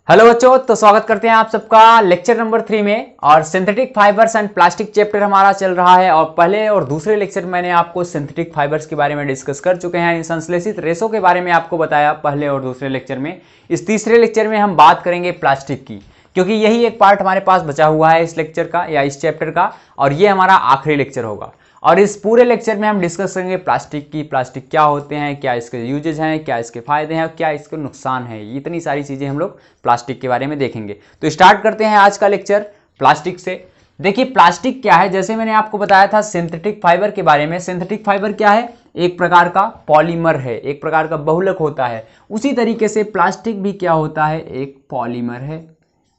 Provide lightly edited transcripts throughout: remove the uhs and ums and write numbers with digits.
Hello बच्चों, तो स्वागत करते हैं आप सबका लेक्चर नंबर 3 में। और synthetic fibres and plastic chapter हमारा चल रहा है। और पहले और दूसरे लेक्चर मैंने आपको सिंथेटिक फाइबर्स के बारे में डिस्कस कर चुके हैं। इन संश्लेषित रेशों के बारे में आपको बताया पहले और दूसरे लेक्चर में। इस तीसरे लेक्चर में हम बात करेंगे प्लास्टिक की, क्योंकि यही एक पार्ट हमारे पास बचा हुआ है इस लेक्चर का या इस चैप्टर का, और ये हमारा आखिरी लेक्चर होगा। और इस पूरे लेक्चर में हम डिस्कस करेंगे प्लास्टिक की, प्लास्टिक क्या होते हैं, क्या इसके यूजेज हैं, क्या इसके फायदे हैं और क्या इसके नुकसान हैं। इतनी सारी चीज़ें हम लोग प्लास्टिक के बारे में देखेंगे। तो स्टार्ट करते हैं आज का लेक्चर प्लास्टिक से। देखिए प्लास्टिक क्या है, जैसे मैंने आपको बताया था सिंथेटिक फाइबर के बारे में। सिंथेटिक फाइबर क्या है? एक प्रकार का पॉलीमर है, एक प्रकार का बहुलक होता है। उसी तरीके से प्लास्टिक भी क्या होता है? एक पॉलीमर है।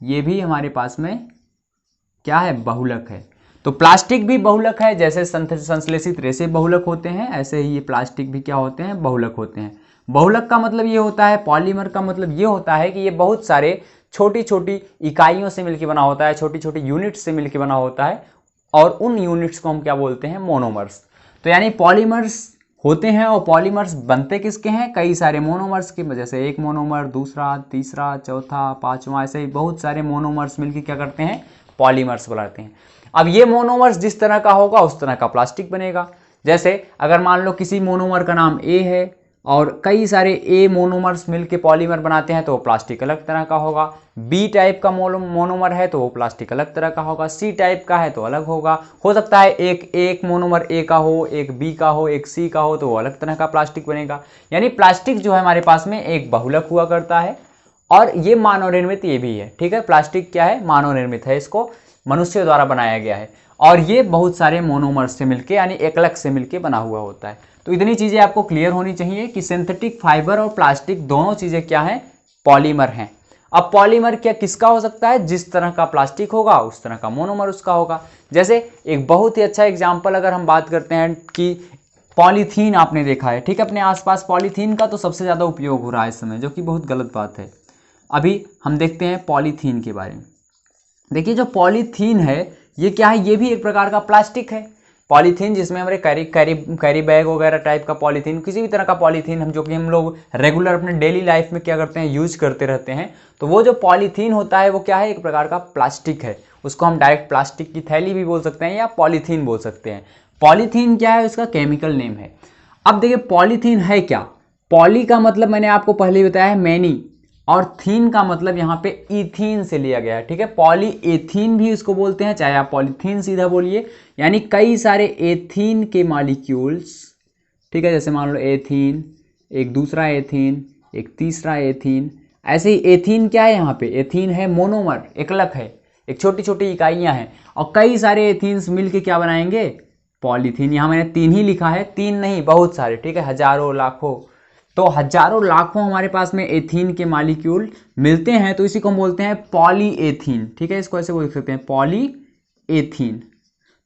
ये भी हमारे पास में क्या है? बहुलक है। तो प्लास्टिक भी बहुलक है। जैसे संश्लेषित रेशे बहुलक होते हैं, ऐसे ही ये प्लास्टिक भी क्या होते हैं? बहुलक होते हैं। बहुलक का मतलब ये होता है, पॉलीमर का मतलब ये होता है कि ये बहुत सारे छोटी छोटी इकाइयों से मिलकर बना होता है, छोटी छोटी यूनिट से मिलकर बना होता है। और उन यूनिट्स को हम क्या बोलते हैं? मोनोमर्स। तो यानी पॉलीमर्स होते हैं, और पॉलीमर्स बनते किसके हैं? कई सारे मोनोमर्स के। जैसे एक मोनोमर, दूसरा, तीसरा, चौथा, पांचवा, ऐसे ही बहुत सारे मोनोमर्स मिलकर क्या करते हैं? पॉलीमर्स बनाते हैं। अब ये मोनोमर्स जिस तरह का होगा उस तरह का प्लास्टिक बनेगा। जैसे अगर मान लो किसी मोनोमर का नाम ए है और कई सारे ए मोनोमर्स मिलके पॉलीमर बनाते हैं, तो वो प्लास्टिक अलग तरह का होगा। बी टाइप का मोनोमर है तो वो प्लास्टिक अलग तरह का होगा। सी टाइप का है तो अलग होगा। हो सकता है एक मोनोमर ए का हो, एक बी का हो, एक सी का हो, तो वो अलग तरह का प्लास्टिक बनेगा। यानी प्लास्टिक जो है हमारे पास में एक बहुलक हुआ करता है, और ये मानव निर्मित ये भी है। ठीक है, प्लास्टिक क्या है? मानव निर्मित है, इसको मनुष्य द्वारा बनाया गया है। और ये बहुत सारे मोनोमर्स से मिलके यानी एकलक से मिलके बना हुआ होता है। तो इतनी चीजें आपको क्लियर होनी चाहिए कि सिंथेटिक फाइबर और प्लास्टिक दोनों चीजें क्या हैं? पॉलीमर हैं। अब पॉलीमर क्या किसका हो सकता है? जिस तरह का प्लास्टिक होगा उस तरह का मोनोमर उसका होगा। जैसे एक बहुत ही अच्छा एग्जाम्पल अगर हम बात करते हैं कि पॉलीथीन आपने देखा है, ठीक है, अपने आसपास पॉलीथीन का तो सबसे ज़्यादा उपयोग हो रहा है इस समय, जो कि बहुत गलत बात है। अभी हम देखते हैं पॉलीथीन के बारे में। देखिए जो पॉलीथीन है ये क्या है? ये भी एक प्रकार का प्लास्टिक है। पॉलीथीन जिसमें हमारे कैरी बैग वगैरह टाइप का पॉलीथीन, किसी भी तरह का पॉलीथीन हम जो कि हम लोग रेगुलर अपने डेली लाइफ में क्या करते हैं? यूज करते रहते हैं। तो वो जो पॉलीथीन होता है वो क्या है? एक प्रकार का प्लास्टिक है। उसको हम डायरेक्ट प्लास्टिक की थैली भी बोल सकते हैं या पॉलीथीन बोल सकते हैं। पॉलीथीन क्या है? उसका केमिकल नेम है। अब देखिए पॉलीथीन है क्या? पॉली का मतलब मैंने आपको पहले ही बताया है मैनी, और थीन का मतलब यहाँ पे इथीन से लिया गया है। ठीक है, पॉली एथीन भी इसको बोलते हैं, चाहे आप पॉलीथीन सीधा बोलिए। यानी कई सारे एथीन के मॉलिक्यूल्स, ठीक है, जैसे मान लो एथीन, एक दूसरा एथीन, एक तीसरा एथीन। ऐसे ही एथीन क्या है? यहाँ पे एथीन है मोनोमर, एकलक है, एक छोटी छोटी इकाइयाँ हैं। और कई सारे एथीन्स मिलके क्या बनाएंगे? पॉलीथीन। यहाँ मैंने 3 ही लिखा है, 3 नहीं बहुत सारे, ठीक है, हजारों लाखों। तो हजारों लाखों हमारे पास में एथीन के मॉलिक्यूल मिलते हैं, तो इसी को हम बोलते हैं पॉलीएथीन। ठीक है, इसको ऐसे बोल सकते हैं पॉलीएथीन।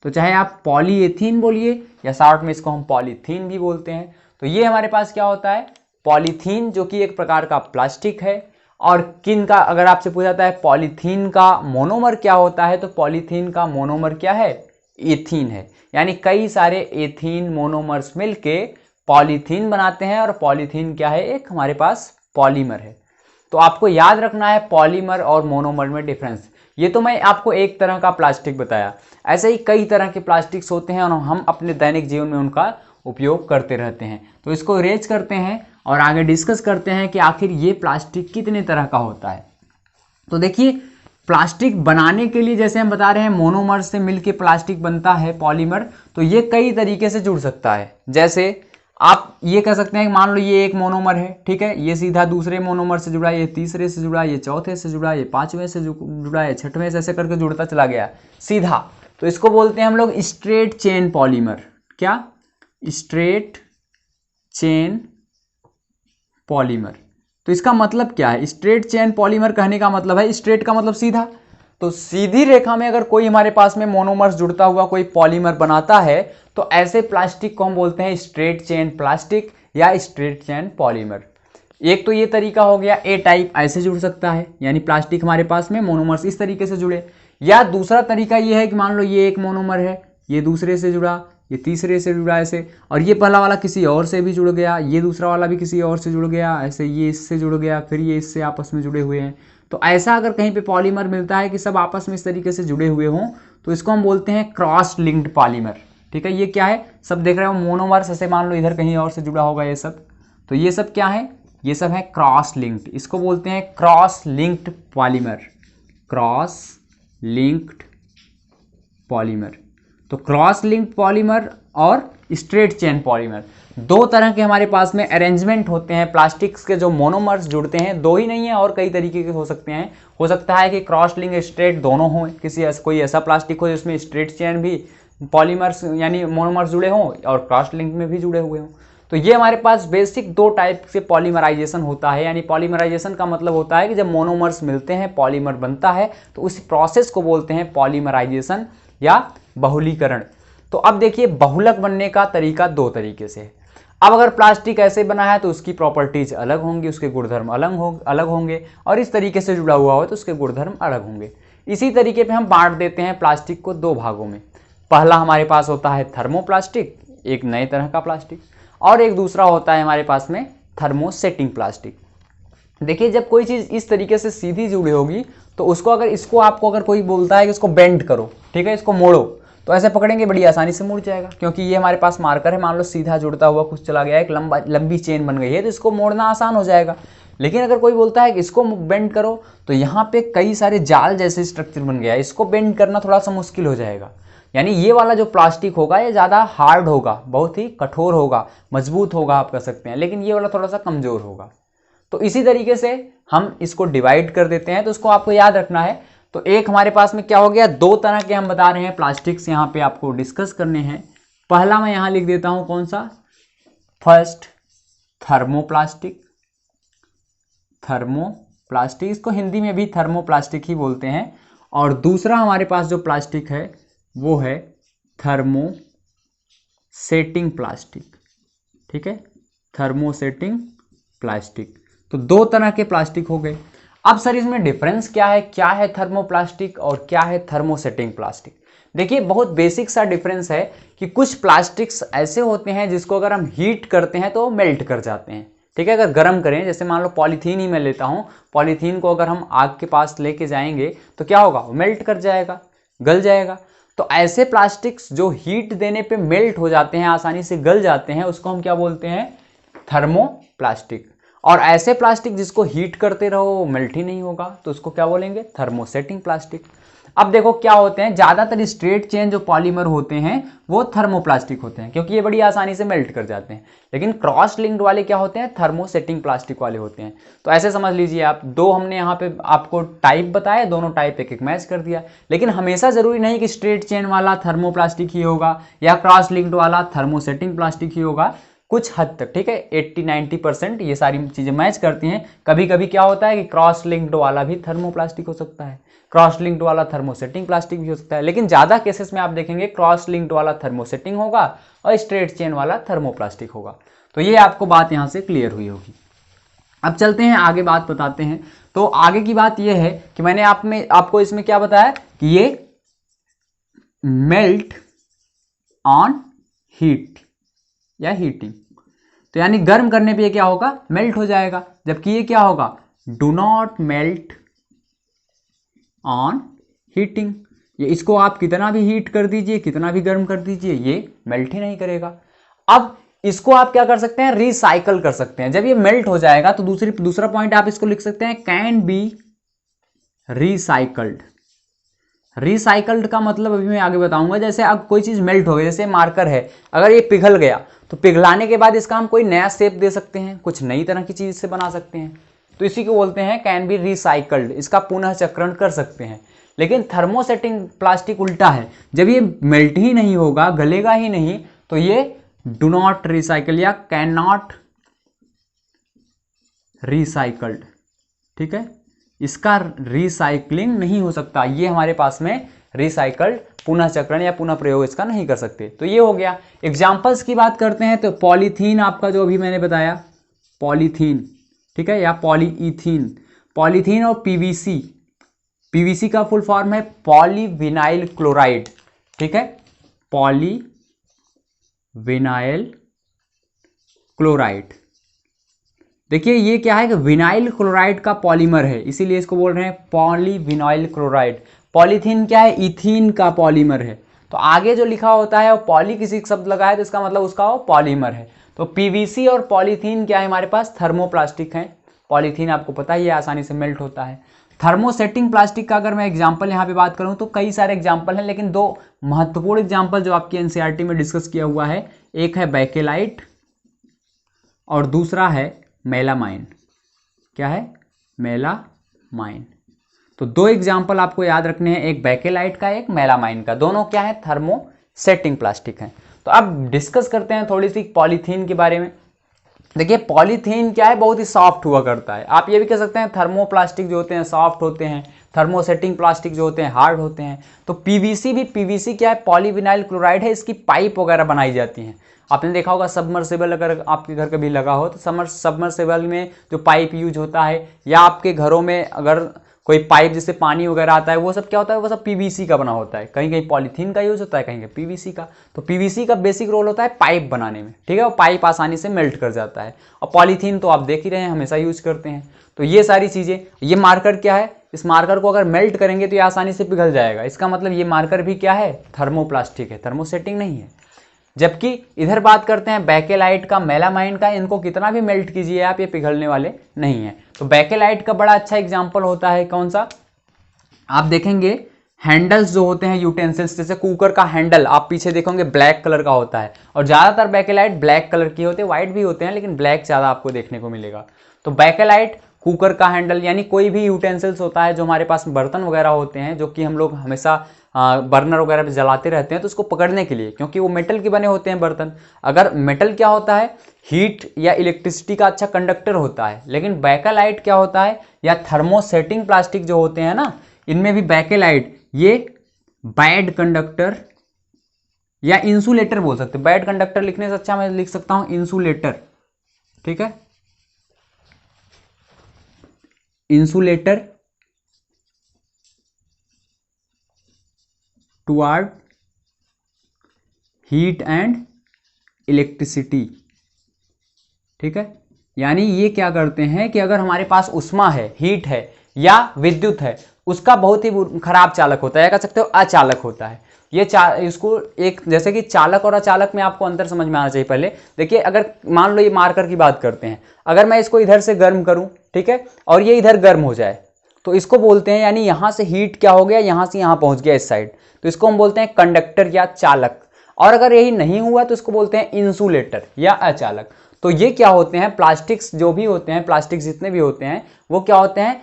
तो चाहे आप पॉलीएथीन बोलिए या शॉर्ट में इसको हम पॉलीथीन भी बोलते हैं। तो ये हमारे पास क्या होता है? पॉलीथीन, जो कि एक प्रकार का प्लास्टिक है। और किन का अगर आपसे पूछा जाता है पॉलीथीन का मोनोमर क्या होता है, तो पॉलीथीन का मोनोमर क्या है? एथीन है। यानी कई सारे एथीन मोनोमर्स मिलके पॉलीथीन बनाते हैं, और पॉलीथीन क्या है? एक हमारे पास पॉलीमर है। तो आपको याद रखना है पॉलीमर और मोनोमर में डिफरेंस। ये तो मैं आपको एक तरह का प्लास्टिक बताया, ऐसे ही कई तरह के प्लास्टिक्स होते हैं और हम अपने दैनिक जीवन में उनका उपयोग करते रहते हैं। तो इसको रेज करते हैं और आगे डिस्कस करते हैं कि आखिर ये प्लास्टिक कितने तरह का होता है। तो देखिए प्लास्टिक बनाने के लिए जैसे हम बता रहे हैं मोनोमर से मिलके प्लास्टिक बनता है पॉलीमर, तो ये कई तरीके से जुड़ सकता है। जैसे आप ये कह सकते हैं कि मान लो ये एक मोनोमर है, ठीक है, ये सीधा दूसरे मोनोमर से जुड़ा, ये तीसरे से जुड़ा, ये चौथे से जुड़ा, ये पांचवें से जुड़ा, ये छठवें से, ऐसे करके जुड़ता चला गया सीधा। तो इसको बोलते हैं हम लोग स्ट्रेट चेन पॉलीमर। क्या? Straight chain polymer. तो इसका मतलब क्या है? स्ट्रेट चेन पॉलीमर कहने का मतलब है, स्ट्रेट का मतलब सीधा, तो सीधी रेखा में अगर कोई हमारे पास में मोनोमर्स जुड़ता हुआ कोई पॉलीमर बनाता है, तो ऐसे प्लास्टिक को हम बोलते हैं स्ट्रेट चेन प्लास्टिक या स्ट्रेट चेन पॉलीमर। एक तो ये तरीका हो गया, ए टाइप ऐसे जुड़ सकता है, यानी प्लास्टिक हमारे पास में मोनोमर्स इस तरीके से जुड़े। या दूसरा तरीका ये है कि मान लो ये एक मोनोमर है, ये दूसरे से जुड़ा, ये तीसरे से जुड़ा ऐसे, और ये पहला वाला किसी और से भी जुड़ गया, ये दूसरा वाला भी किसी और से जुड़ गया, ऐसे ये इससे जुड़ गया, फिर ये इससे आपस में जुड़े हुए हैं। तो ऐसा अगर कहीं पे पॉलीमर मिलता है कि सब आपस में इस तरीके से जुड़े हुए हों तो इसको हम बोलते हैं क्रॉस लिंक्ड पॉलीमर। ठीक है, ये क्या है, सब देख रहे हो मोनोमर्स, ऐसे मान लो इधर कहीं और से जुड़ा होगा ये सब, तो ये सब क्या है, ये सब है क्रॉस लिंक्ड, इसको बोलते हैं cross linked polymer, cross linked polymer. तो क्रॉस लिंक्ड पॉलीमर और स्ट्रेट चेन पॉलीमर, दो तरह के हमारे पास में अरेंजमेंट होते हैं प्लास्टिक्स के जो मोनोमर्स जुड़ते हैं, दो ही नहीं है और कई तरीके के हो सकते हैं। हो सकता है कि क्रॉस लिंक स्ट्रेट दोनों हों, कोई ऐसा प्लास्टिक हो जिसमें स्ट्रेट चेन भी पॉलीमर्स यानी मोनोमर्स जुड़े हों और क्रॉस लिंक में भी जुड़े हुए हों। तो ये हमारे पास बेसिक दो टाइप से पॉलीमराइजेशन होता है, यानी पॉलीमराइजेशन का मतलब होता है कि जब मोनोमर्स मिलते हैं पॉलीमर बनता है, तो उस प्रोसेस को बोलते हैं पॉलीमराइजेशन या बहुलीकरण। तो अब देखिए बहुलक बनने का तरीका दो तरीके से है। अब अगर प्लास्टिक ऐसे बना है तो उसकी प्रॉपर्टीज अलग होंगी, उसके गुणधर्म अलग होंगे, और इस तरीके से जुड़ा हुआ हो तो उसके गुणधर्म अलग होंगे। इसी तरीके पे हम बांट देते हैं प्लास्टिक को दो भागों में। पहला हमारे पास होता है थर्मोप्लास्टिक, एक नए तरह का प्लास्टिक, और एक दूसरा होता है हमारे पास में थर्मोसेटिंग प्लास्टिक। देखिए जब कोई चीज़ इस तरीके से सीधी जुड़ी होगी तो उसको आपको अगर कोई बोलता है कि इसको बेंड करो, ठीक है, इसको मोड़ो, तो ऐसे पकड़ेंगे बड़ी आसानी से मुड़ जाएगा, क्योंकि ये हमारे पास मार्कर है, मान लो सीधा जुड़ता हुआ कुछ चला गया, एक लंबी चेन बन गई है, तो इसको मोड़ना आसान हो जाएगा। लेकिन अगर कोई बोलता है कि इसको बेंड करो, तो यहाँ पे कई सारे जाल जैसे स्ट्रक्चर बन गया है, इसको बेंड करना थोड़ा सा मुश्किल हो जाएगा। यानी ये वाला जो प्लास्टिक होगा ये ज़्यादा हार्ड होगा, बहुत ही कठोर होगा, मजबूत होगा आप कह सकते हैं, लेकिन ये वाला थोड़ा सा कमज़ोर होगा। तो इसी तरीके से हम इसको डिवाइड कर देते हैं। तो इसको आपको याद रखना है। तो एक हमारे पास में क्या हो गया, दो तरह के हम बता रहे हैं प्लास्टिक्स यहाँ पे आपको डिस्कस करने हैं। पहला मैं यहाँ लिख देता हूँ कौन सा, फर्स्ट थर्मोप्लास्टिक, थर्मोप्लास्टिक, इसको हिंदी में भी थर्मोप्लास्टिक ही बोलते हैं। और दूसरा हमारे पास जो प्लास्टिक है वो है थर्मोसेटिंग प्लास्टिक। ठीक है, थर्मोसेटिंग प्लास्टिक। तो दो तरह के प्लास्टिक हो गए। अब सर इसमें डिफरेंस क्या है थर्मोप्लास्टिक और क्या है थर्मोसेटिंग प्लास्टिक। देखिए बहुत बेसिक सा डिफरेंस है कि कुछ प्लास्टिक्स ऐसे होते हैं जिसको अगर हम हीट करते हैं तो मेल्ट कर जाते हैं। ठीक है, अगर गर्म करें, जैसे मान लो पॉलीथीन ही मैं लेता हूं, पॉलीथीन को अगर हम आग के पास लेके जाएंगे तो क्या होगा, वो मेल्ट कर जाएगा, गल जाएगा। तो ऐसे प्लास्टिक्स जो हीट देने पे मेल्ट हो जाते हैं, आसानी से गल जाते हैं, उसको हम क्या बोलते हैं, थर्मोप्लास्टिक। और ऐसे प्लास्टिक जिसको हीट करते रहो मेल्ट ही नहीं होगा, तो उसको क्या बोलेंगे, थर्मोसेटिंग प्लास्टिक। अब देखो क्या होते हैं, ज्यादातर स्ट्रेट चेन जो पॉलीमर होते हैं वो थर्मोप्लास्टिक होते हैं, क्योंकि ये बड़ी आसानी से मेल्ट कर जाते हैं। लेकिन क्रॉस लिंक्ड वाले क्या होते हैं, थर्मोसेटिंग प्लास्टिक वाले होते हैं। तो ऐसे समझ लीजिए आप, दो हमने यहाँ पे आपको टाइप बताए, दोनों टाइप एक एक मैच कर दिया। लेकिन हमेशा जरूरी नहीं कि स्ट्रेट चेन वाला थर्मोप्लास्टिक ही होगा या क्रॉस लिंक्ड वाला थर्मोसेटिंग प्लास्टिक ही होगा, कुछ हद तक। ठीक है, 80-90% ये सारी चीजें मैच करती हैं। कभी कभी क्या होता है कि क्रॉस लिंक्ड वाला भी थर्मोप्लास्टिक हो सकता है, क्रॉस लिंक्ड वाला थर्मोसेटिंग प्लास्टिक भी हो सकता है। लेकिन ज्यादा केसेस में आप देखेंगे क्रॉस लिंक्ड वाला थर्मोसेटिंग होगा और स्ट्रेट चेन वाला थर्मोप्लास्टिक होगा। तो ये आपको बात यहां से क्लियर हुई होगी। अब चलते हैं आगे, बात बताते हैं। तो आगे की बात यह है कि मैंने आपको इसमें क्या बताया कि ये मेल्ट ऑन हीट या हीटिंग, तो यानी गर्म करने पे ये क्या होगा, मेल्ट हो जाएगा। जबकि ये क्या होगा, do not melt on heating, ये इसको आप कितना भी हीट कर दीजिए, कितना भी गर्म कर दीजिए, ये मेल्ट ही नहीं करेगा। अब इसको आप क्या कर सकते हैं, रिसाइकल कर सकते हैं। जब ये मेल्ट हो जाएगा तो दूसरा पॉइंट आप इसको लिख सकते हैं, कैन बी रिसाइकल्ड। रिसाइकल्ड का मतलब अभी मैं आगे बताऊंगा। जैसे अब कोई चीज मेल्ट हो गई, जैसे मार्कर है, अगर ये पिघल गया तो पिघलाने के बाद इसका हम कोई नया शेप दे सकते हैं, कुछ नई तरह की चीज से बना सकते हैं। तो इसी को बोलते हैं कैन बी रिसाइकल्ड, इसका पुनः चक्रण कर सकते हैं। लेकिन थर्मोसेटिंग प्लास्टिक उल्टा है, जब ये मेल्ट ही नहीं होगा, गलेगा ही नहीं, तो ये डू नॉट रिसाइकल या कैन नॉट रिसाइकल्ड। ठीक है, इसका रिसाइकलिंग नहीं हो सकता, ये हमारे पास में रिसाइकल्ड पुनः चक्रण या पुनः प्रयोग इसका नहीं कर सकते। तो ये हो गया। एग्जाम्पल्स की बात करते हैं तो पॉलीथीन आपका जो अभी मैंने बताया, पॉलीथीन, ठीक है, या पॉलीईथीन, पॉलीथीन और पीवीसी। पीवीसी का फुल फॉर्म है पॉलीविनाइल क्लोराइड। ठीक है, पॉलीविनाइल विनाइल क्लोराइड। देखिए ये क्या है कि विनाइल क्लोराइड का पॉलीमर है, इसीलिए इसको बोल रहे हैं पॉलीविनाइल क्लोराइड। पॉलीथीन क्या है, इथीन का पॉलीमर है। तो आगे जो लिखा होता है वो पॉली किसी शब्द लगा है तो इसका मतलब उसका वो पॉलीमर है। तो पीवीसी और पॉलीथीन क्या है हमारे पास, थर्मोप्लास्टिक है। पॉलीथीन आपको पता ही है आसानी से मेल्ट होता है। थर्मोसेटिंग प्लास्टिक का अगर मैं एग्जांपल यहाँ पे बात करूँ तो कई सारे एग्जांपल हैं, लेकिन दो महत्वपूर्ण एग्जांपल जो आपकी एनसीईआरटी में डिस्कस किया हुआ है, एक है बेकेलाइट और दूसरा है मेलामाइन। क्या है, मेलामाइन। तो दो एग्जांपल आपको याद रखने हैं, एक बेकेलाइट का, एक मेलामाइन का। दोनों क्या है, थर्मोसेटिंग प्लास्टिक हैं। तो अब डिस्कस करते हैं थोड़ी सी पॉलीथीन के बारे में। देखिए पॉलीथीन क्या है, बहुत ही सॉफ्ट हुआ करता है। आप ये भी कह सकते हैं थर्मोप्लास्टिक जो होते हैं सॉफ्ट होते हैं, थर्मोसेटिंग प्लास्टिक जो होते हैं हार्ड होते हैं। तो पीवीसी भी, पीवीसी क्या है, पॉलीविनाइल क्लोराइड है। इसकी पाइप वगैरह बनाई जाती हैं। आपने देखा होगा सबमर्सिबल अगर आपके घर कभी लगा हो तो सबमर्सिबल में जो पाइप यूज होता है, या आपके घरों में अगर कोई पाइप जिससे पानी वगैरह आता है, वो सब क्या होता है, वो सब पीवीसी का बना होता है। कहीं कहीं पॉलीथीन का यूज होता है, कहीं कहीं पीवीसी का। तो पीवीसी का बेसिक रोल होता है पाइप बनाने में, ठीक है। वो पाइप आसानी से मेल्ट कर जाता है। और पॉलीथीन तो आप देख ही रहे हैं, हमेशा यूज करते हैं। तो ये सारी चीजें, ये मार्कर क्या है, इस मार्कर को अगर मेल्ट करेंगे तो ये आसानी से पिघल जाएगा। इसका मतलब ये मार्कर भी क्या है, थर्मोप्लास्टिक है, थर्मोसेटिंग नहीं है। जबकि इधर बात करते हैं बेकेलाइट का, मेलामाइन का, इनको कितना भी मेल्ट कीजिए आप, ये पिघलने वाले नहीं है। तो बेकेलाइट का बड़ा अच्छा एग्जांपल होता है कौन सा, आप देखेंगे हैंडल्स जो होते हैं यूटेंसिल्स, जैसे कुकर का हैंडल आप पीछे देखोगे ब्लैक कलर का होता है, और ज्यादातर बेकेलाइट ब्लैक कलर की होते हैं, व्हाइट भी होते हैं लेकिन ब्लैक ज्यादा आपको देखने को मिलेगा। तो बेकेलाइट, कुकर का हैंडल, यानी कोई भी यूटेंसिल्स होता है जो हमारे पास बर्तन वगैरह होते हैं, जो कि हम लोग हमेशा बर्नर वगैरह पे जलाते रहते हैं, तो उसको पकड़ने के लिए, क्योंकि वो मेटल के बने होते हैं बर्तन। अगर मेटल क्या होता है, हीट या इलेक्ट्रिसिटी का अच्छा कंडक्टर होता है, लेकिन बेकेलाइट क्या होता है, या थर्मोसेटिंग प्लास्टिक जो होते हैं ना, इनमें भी बेकेलाइट ये बैड कंडक्टर या इंसुलेटर बोल सकते हैं। बैड कंडक्टर लिखने से अच्छा मैं लिख सकता हूं इंसुलेटर, ठीक है, insulator toward heat and electricity, ठीक है। यानी ये क्या करते हैं कि अगर हमारे पास उष्मा है, हीट है या विद्युत है, उसका बहुत ही खराब चालक होता है, या कह सकते हो अचालक होता है। ये इसको एक, जैसे कि चालक और अचालक में आपको अंतर समझ में आना चाहिए। पहले देखिए, अगर मान लो ये मार्कर की बात करते हैं, अगर मैं इसको इधर से गर्म करूं, ठीक है, और ये इधर गर्म हो जाए, तो इसको बोलते हैं, यानी यहां से हीट क्या हो गया, यहां से यहां पहुंच गया इस साइड, तो इसको हम बोलते हैं कंडक्टर या चालक। और अगर यही नहीं हुआ तो इसको बोलते हैं इंसुलेटर या अचालक। तो ये क्या होते हैं, प्लास्टिक्स जो भी होते हैं, प्लास्टिक जितने भी होते हैं, वो क्या होते हैं,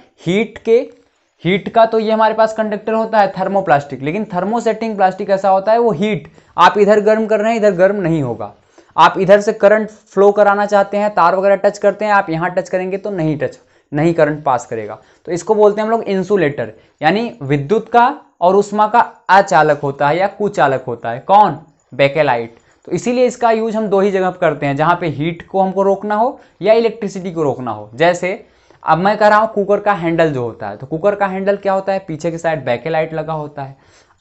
हीट का तो ये हमारे पास कंडक्टर होता है थर्मोप्लास्टिक, लेकिन थर्मोसेटिंग प्लास्टिक ऐसा होता है, वो हीट, आप इधर गर्म कर रहे हैं, इधर गर्म नहीं होगा। आप इधर से करंट फ्लो कराना चाहते हैं, तार वगैरह टच करते हैं, आप यहां टच करेंगे तो नहीं करंट पास करेगा। तो इसको बोलते हैं हम लोग इंसुलेटर, यानी विद्युत का और उष्मा का अचालक होता है या कुचालक होता है। कौन, बेकेलाइट। तो इसीलिए इसका यूज हम दो ही जगह करते हैं, जहां पे हीट को हमको रोकना हो या इलेक्ट्रिसिटी को रोकना हो। जैसे अब मैं कह रहा हूं कुकर का हैंडल जो होता है, तो कुकर का हैंडल क्या होता है, पीछे की साइड बेकेलाइट लगा होता है।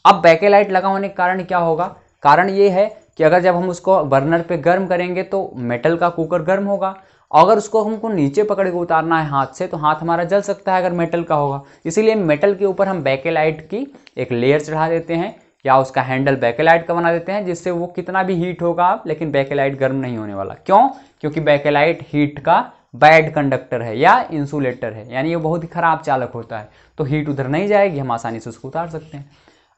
अब बेकेलाइट लगा होने के कारण क्या होगा, कारण ये है कि अगर जब हम उसको बर्नर पे गर्म करेंगे तो मेटल का कुकर गर्म होगा, अगर उसको हमको नीचे पकड़ के उतारना है हाथ से, तो हाथ हमारा जल सकता है अगर मेटल का होगा। इसीलिए मेटल के ऊपर हम बेकेलाइट की एक लेयर चढ़ा देते हैं, या उसका हैंडल बेकेलाइट का बना देते हैं, जिससे वो कितना भी हीट होगा आप, लेकिन बेकेलाइट गर्म नहीं होने वाला। क्यों, क्योंकि बेकेलाइट हीट का बैड कंडक्टर है या इंसुलेटर है, यानी ये बहुत ही खराब चालक होता है। तो हीट उधर नहीं जाएगी, हम आसानी से उसको उतार सकते हैं।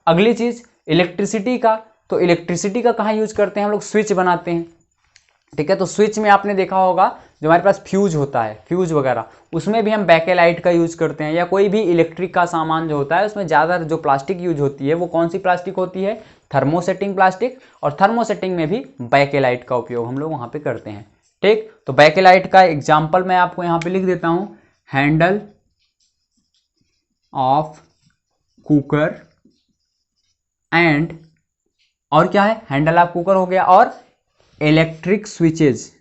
अगली चीज इलेक्ट्रिसिटी का, तो इलेक्ट्रिसिटी का कहाँ यूज करते हैं हम लोग, स्विच बनाते हैं, ठीक है। तो स्विच में आपने देखा होगा जो हमारे पास फ्यूज होता है, फ्यूज वगैरह, उसमें भी हम बेकेलाइट का यूज करते हैं। या कोई भी इलेक्ट्रिक का सामान जो होता है, उसमें ज़्यादा जो प्लास्टिक यूज होती है वो कौन सी प्लास्टिक होती है, थर्मोसेटिंग प्लास्टिक। और थर्मोसेटिंग में भी बेकेलाइट का उपयोग हम लोग वहाँ पे करते हैं, ठीक। तो बेकेलाइट का एग्जाम्पल मैं आपको यहाँ पे लिख देता हूँ, हैंडल ऑफ कुकर एंड, और क्या है, हैंडल ऑफ कुकर हो गया, और इलेक्ट्रिक स्विचेज,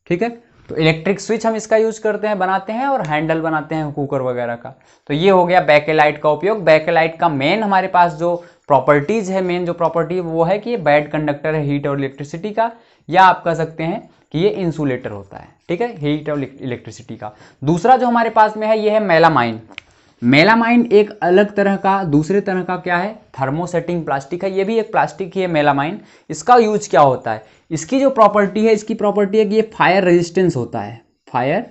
ठीक है। तो इलेक्ट्रिक स्विच हम इसका यूज करते हैं, बनाते हैं, और हैंडल बनाते हैं कुकर वगैरह का। तो ये हो गया बैकेलाइट का उपयोग। बैकेलाइट का मेन हमारे पास जो प्रॉपर्टीज है, मेन जो प्रॉपर्टी वो है कि ये बैड कंडक्टर है हीट और इलेक्ट्रिसिटी का, या आप कह सकते हैं कि ये इंसुलेटर होता है, ठीक है, हीट और इलेक्ट्रिसिटी का। दूसरा जो हमारे पास में है ये है मेलामाइन। मेलामाइन एक अलग तरह का, दूसरे तरह का क्या है, थर्मोसेटिंग प्लास्टिक है। ये भी एक प्लास्टिक ही है मेलामाइन। इसका यूज क्या होता है, इसकी जो प्रॉपर्टी है, इसकी प्रॉपर्टी है कि ये फायर रेजिस्टेंस होता है। फायर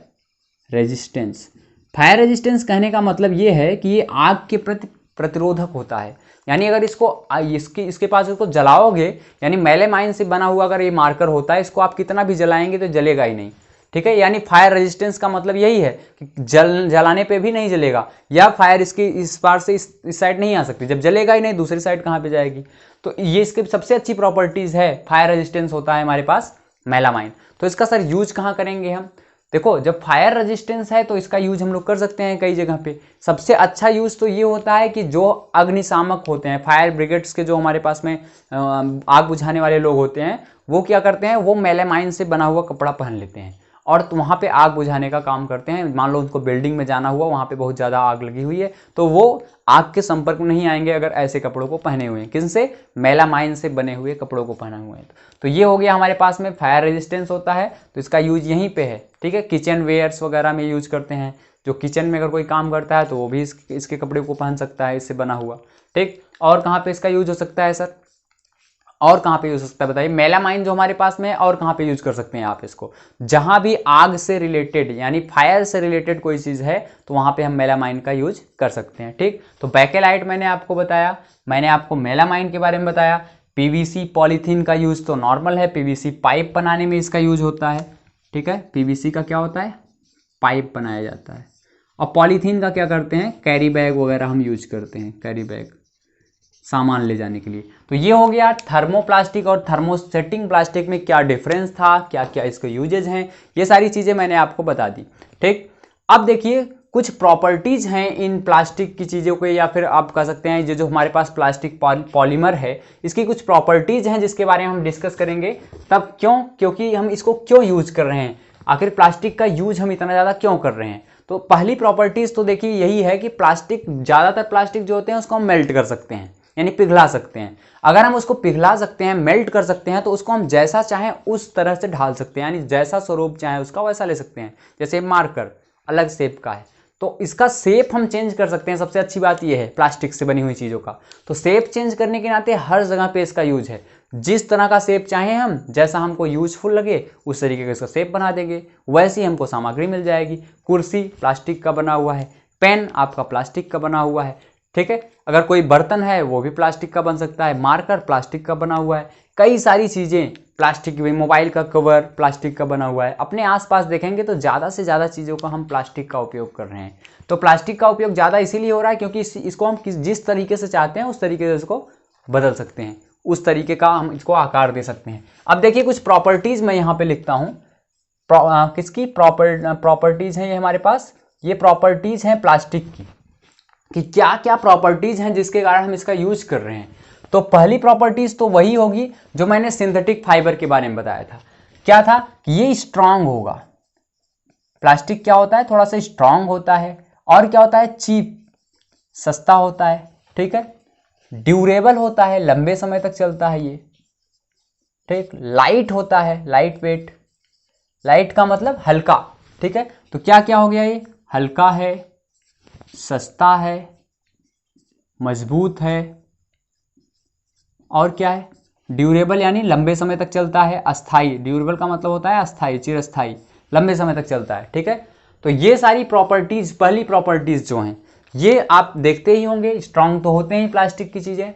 रेजिस्टेंस, फायर रेजिस्टेंस कहने का मतलब ये है कि ये आग के प्रति प्रतिरोधक होता है। यानी अगर इसके पास इसको जलाओगे, यानी मेलामाइन से बना हुआ अगर ये मार्कर होता है, इसको आप कितना भी जलाएंगे तो जलेगा ही नहीं, ठीक है। यानी फायर रेजिस्टेंस का मतलब यही है कि जलाने पे भी नहीं जलेगा, या फायर इसकी इस पार से इस साइड नहीं आ सकती, जब जलेगा ही नहीं दूसरी साइड कहाँ पे जाएगी। तो ये इसके सबसे अच्छी प्रॉपर्टीज है, फायर रेजिस्टेंस होता है हमारे पास मेलामाइन। तो इसका सर यूज कहाँ करेंगे हम, देखो जब फायर रेजिस्टेंस है तो इसका यूज हम लोग कर सकते हैं कई जगह पे। सबसे अच्छा यूज तो ये होता है कि जो अग्निशामक होते हैं, फायर ब्रिगेड्स के जो हमारे पास में आग बुझाने वाले लोग होते हैं, वो क्या करते हैं, वो मेलामाइन से बना हुआ कपड़ा पहन लेते हैं और तो वहाँ पे आग बुझाने का काम करते हैं। मान लो उनको बिल्डिंग में जाना हुआ, वहाँ पे बहुत ज़्यादा आग लगी हुई है, तो वो आग के संपर्क में नहीं आएंगे अगर ऐसे कपड़ों को पहने हुए हैं। किनसे, मेलामाइन से बने हुए कपड़ों को पहने हुए हैं। तो ये हो गया हमारे पास में फायर रेजिस्टेंस होता है, तो इसका यूज यहीं पे है, ठीक है। किचन वेयर्स वगैरह में यूज करते हैं, जो किचन में अगर कोई काम करता है तो वो भी इसके कपड़े को पहन सकता है, इससे बना हुआ, ठीक। और कहाँ पे इसका यूज हो सकता है सर, और कहाँ पे यूज हो सकता है बताइए, मेलामाइन जो हमारे पास में है, और कहाँ पे यूज कर सकते हैं आप इसको, जहां भी आग से रिलेटेड यानी फायर से रिलेटेड कोई चीज है तो वहां पे हम मेलामाइन का यूज कर सकते हैं, ठीक। तो बैकेलाइट मैंने आपको बताया, मैंने आपको मेलामाइन के बारे में बताया। पीवीसी पॉलीथीन का यूज तो नॉर्मल है, पीवीसी पाइप बनाने में इसका यूज होता है, ठीक है। पीवीसी का क्या होता है, पाइप बनाया जाता है। और पॉलीथीन का क्या करते हैं, कैरी बैग वगैरह हम यूज करते हैं, कैरी बैग सामान ले जाने के लिए। तो ये हो गया थर्मोप्लास्टिक और थर्मोसेटिंग प्लास्टिक में क्या डिफरेंस था, क्या क्या इसके यूजेज हैं, ये सारी चीज़ें मैंने आपको बता दी, ठीक। अब देखिए कुछ प्रॉपर्टीज हैं इन प्लास्टिक की चीज़ों के, या फिर आप कह सकते हैं जो हमारे पास प्लास्टिक पॉलीमर है, इसकी कुछ प्रॉपर्टीज हैं जिसके बारे में हम डिस्कस करेंगे। तब क्यों, क्योंकि हम इसको क्यों यूज कर रहे हैं, आखिर प्लास्टिक का यूज हम इतना ज़्यादा क्यों कर रहे हैं। तो पहली प्रॉपर्टीज तो देखिए यही है कि प्लास्टिक, ज़्यादातर प्लास्टिक जो होते हैं उसको हम मेल्ट कर सकते हैं, यानी पिघला सकते हैं। अगर हम उसको पिघला सकते हैं, मेल्ट कर सकते हैं, तो उसको हम जैसा चाहें उस तरह से ढाल सकते हैं, यानी जैसा स्वरूप चाहें उसका वैसा ले सकते हैं। जैसे मार्कर अलग शेप का है तो इसका शेप हम चेंज कर सकते हैं। सबसे अच्छी बात यह है प्लास्टिक से बनी हुई चीज़ों का, तो शेप चेंज करने के नाते हर जगह पे इसका यूज है। जिस तरह का शेप चाहें हम, जैसा हमको यूजफुल लगे उस तरीके का इसका शेप बना देंगे, वैसी हमको सामग्री मिल जाएगी। कुर्सी प्लास्टिक का बना हुआ है, पेन आपका प्लास्टिक का बना हुआ है, ठीक है। अगर कोई बर्तन है वो भी प्लास्टिक का बन सकता है, मार्कर प्लास्टिक का बना हुआ है, कई सारी चीज़ें प्लास्टिक की, मोबाइल का कवर प्लास्टिक का बना हुआ है। अपने आसपास देखेंगे तो ज़्यादा से ज़्यादा चीज़ों का हम प्लास्टिक का उपयोग कर रहे हैं। तो प्लास्टिक का उपयोग ज़्यादा इसीलिए हो रहा है क्योंकि इसको हम जिस तरीके से चाहते हैं उस तरीके से इसको बदल सकते हैं, उस तरीके का हम इसको आकार दे सकते हैं। अब देखिए कुछ प्रॉपर्टीज़ मैं यहाँ पे लिखता हूँ, किसकी प्रॉपर्टीज़ हैं ये हमारे पास, ये प्रॉपर्टीज़ हैं प्लास्टिक की, कि क्या क्या प्रॉपर्टीज हैं जिसके कारण हम इसका यूज कर रहे हैं। तो पहली प्रॉपर्टीज तो वही होगी जो मैंने सिंथेटिक फाइबर के बारे में बताया था। क्या था कि ये स्ट्रांग होगा, प्लास्टिक क्या होता है, थोड़ा सा स्ट्रांग होता है, और क्या होता है, चीप, सस्ता होता है, ठीक है। ड्यूरेबल होता है, लंबे समय तक चलता है ये, ठीक। लाइट होता है, लाइट वेट, लाइट का मतलब हल्का, ठीक है। तो क्या क्या हो गया, ये हल्का है, सस्ता है, मजबूत है, और क्या है, ड्यूरेबल यानी लंबे समय तक चलता है, अस्थाई, ड्यूरेबल का मतलब होता है अस्थाई, चिरस्थाई, लंबे समय तक चलता है, ठीक है। तो ये सारी प्रॉपर्टीज, पहली प्रॉपर्टीज जो हैं ये आप देखते ही होंगे। स्ट्रांग तो होते ही प्लास्टिक की चीज़ें,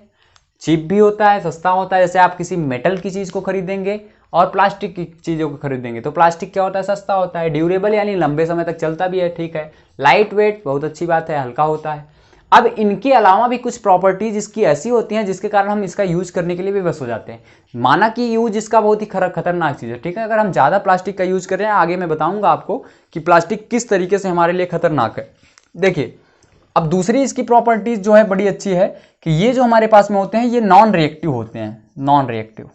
चीप भी होता है, सस्ता होता है। जैसे आप किसी मेटल की चीज़ को खरीदेंगे और प्लास्टिक की चीज़ों को खरीदेंगे तो प्लास्टिक क्या होता है, सस्ता होता है। ड्यूरेबल यानी लंबे समय तक चलता भी है, ठीक है। लाइट वेट, बहुत अच्छी बात है, हल्का होता है। अब इनके अलावा भी कुछ प्रॉपर्टीज इसकी ऐसी होती हैं जिसके कारण हम इसका यूज करने के लिए भी बस हो जाते हैं। माना कि यूज इसका बहुत ही खतरनाक चीज़ है, ठीक है। अगर हम ज़्यादा प्लास्टिक का यूज कर रहे हैं, आगे मैं बताऊंगा आपको कि प्लास्टिक किस तरीके से हमारे लिए खतरनाक है। देखिए अब दूसरी इसकी प्रॉपर्टीज जो है बड़ी अच्छी है कि ये जो हमारे पास में होते हैं ये नॉन रिएक्टिव होते हैं। नॉन रिएक्टिव,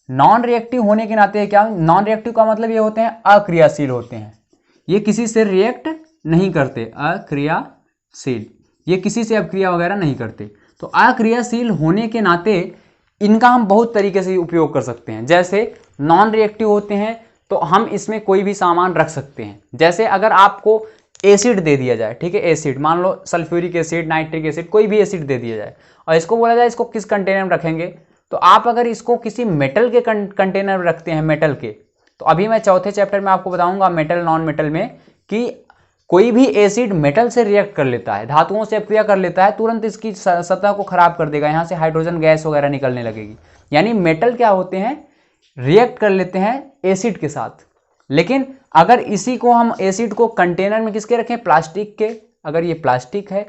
नॉन रिएक्टिव होने के नाते क्या, नॉन रिएक्टिव का मतलब ये होते हैं अक्रियाशील होते हैं, ये किसी से रिएक्ट नहीं करते, अक्रियाशील, ये किसी से अक्रिया वगैरह नहीं करते। तो अक्रियाशील होने के नाते इनका हम बहुत तरीके से उपयोग कर सकते हैं। जैसे नॉन रिएक्टिव होते हैं तो हम इसमें कोई भी सामान रख सकते हैं। जैसे अगर आपको एसिड दे दिया जाए, ठीक है, एसिड मान लो सल्फ्यूरिक एसिड, नाइट्रिक एसिड, कोई भी एसिड दे दिया जाए और इसको बोला जाए इसको किस कंटेनर में रखेंगे, तो आप अगर इसको किसी मेटल के कंटेनर में रखते हैं, मेटल के, तो अभी मैं चौथे चैप्टर में आपको बताऊंगा मेटल नॉन मेटल में कि कोई भी एसिड मेटल से रिएक्ट कर लेता है, धातुओं से अपक्रिया कर लेता है, तुरंत इसकी सतह को खराब कर देगा, यहाँ से हाइड्रोजन गैस वगैरह निकलने लगेगी। यानी मेटल क्या होते हैं, रिएक्ट कर लेते हैं एसिड के साथ। लेकिन अगर इसी को हम एसिड को कंटेनर में किसके रखें, प्लास्टिक के, अगर ये प्लास्टिक है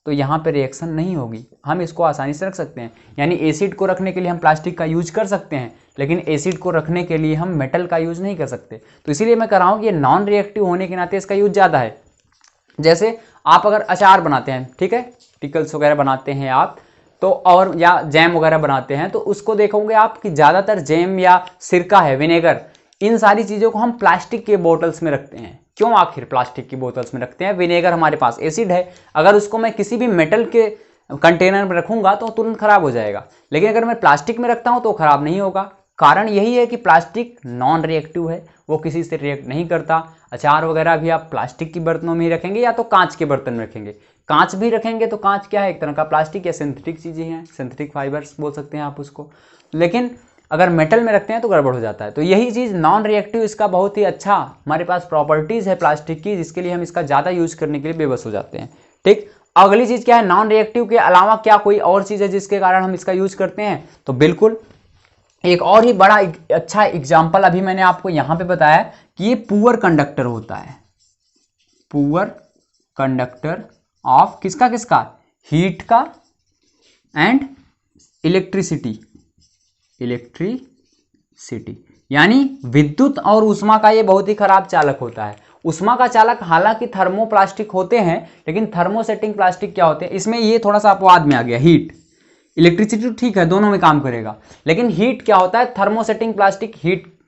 तो यहाँ पे रिएक्शन नहीं होगी, हम इसको आसानी से रख सकते हैं। यानी एसिड को रखने के लिए हम प्लास्टिक का यूज कर सकते हैं, लेकिन एसिड को रखने के लिए हम मेटल का यूज नहीं कर सकते। तो इसीलिए मैं कह रहा हूँ कि ये नॉन रिएक्टिव होने के नाते इसका यूज ज़्यादा है। जैसे आप अगर अचार बनाते हैं, ठीक है, पिकल्स वगैरह बनाते हैं आप, तो और या जैम वगैरह बनाते हैं, तो उसको देखोगे आप कि ज़्यादातर जैम या सिरका है, विनेगर, इन सारी चीज़ों को हम प्लास्टिक के बोतल्स में रखते हैं। क्यों आखिर प्लास्टिक की बोतल्स में रखते हैं? विनेगर हमारे पास एसिड है, अगर उसको मैं किसी भी मेटल के कंटेनर में रखूंगा तो तुरंत खराब हो जाएगा, लेकिन अगर मैं प्लास्टिक में रखता हूं तो खराब नहीं होगा। कारण यही है कि प्लास्टिक नॉन रिएक्टिव है, वो किसी से रिएक्ट नहीं करता। अचार वगैरह भी आप प्लास्टिक की बर्तनों में ही रखेंगे या तो कांच के बर्तन में रखेंगे। कांच भी रखेंगे तो कांच क्या है, एक तरह का प्लास्टिक या सिंथेटिक चीज़ें हैं, सिंथेटिक फाइबर्स बोल सकते हैं आप उसको। लेकिन अगर मेटल में रखते हैं तो गड़बड़ हो जाता है। तो यही चीज़ नॉन रिएक्टिव, इसका बहुत ही अच्छा हमारे पास प्रॉपर्टीज़ है प्लास्टिक की, जिसके लिए हम इसका ज़्यादा यूज़ करने के लिए बेबस हो जाते हैं। ठीक, अगली चीज़ क्या है, नॉन रिएक्टिव के अलावा क्या कोई और चीज़ है जिसके कारण हम इसका यूज़ करते हैं? तो बिल्कुल एक और ही बड़ा अच्छा एग्जाम्पल अभी मैंने आपको यहाँ पे बताया कि ये पुअर कंडक्टर होता है। पुअर कंडक्टर ऑफ किसका किसका, हीट का एंड इलेक्ट्रिसिटी, इलेक्ट्रिसिटी यानी विद्युत और उष्मा का ये बहुत ही खराब चालक होता है। उष्मा का चालक हालांकि थर्मोप्लास्टिक होते हैं, लेकिन थर्मोसेटिंग प्लास्टिक क्या होते हैं, इसमें ये थोड़ा सा अपवाद में आ गया। हीट, इलेक्ट्रिसिटी ठीक है, दोनों में काम करेगा, लेकिन हीट क्या होता है, थर्मोसेटिंग प्लास्टिक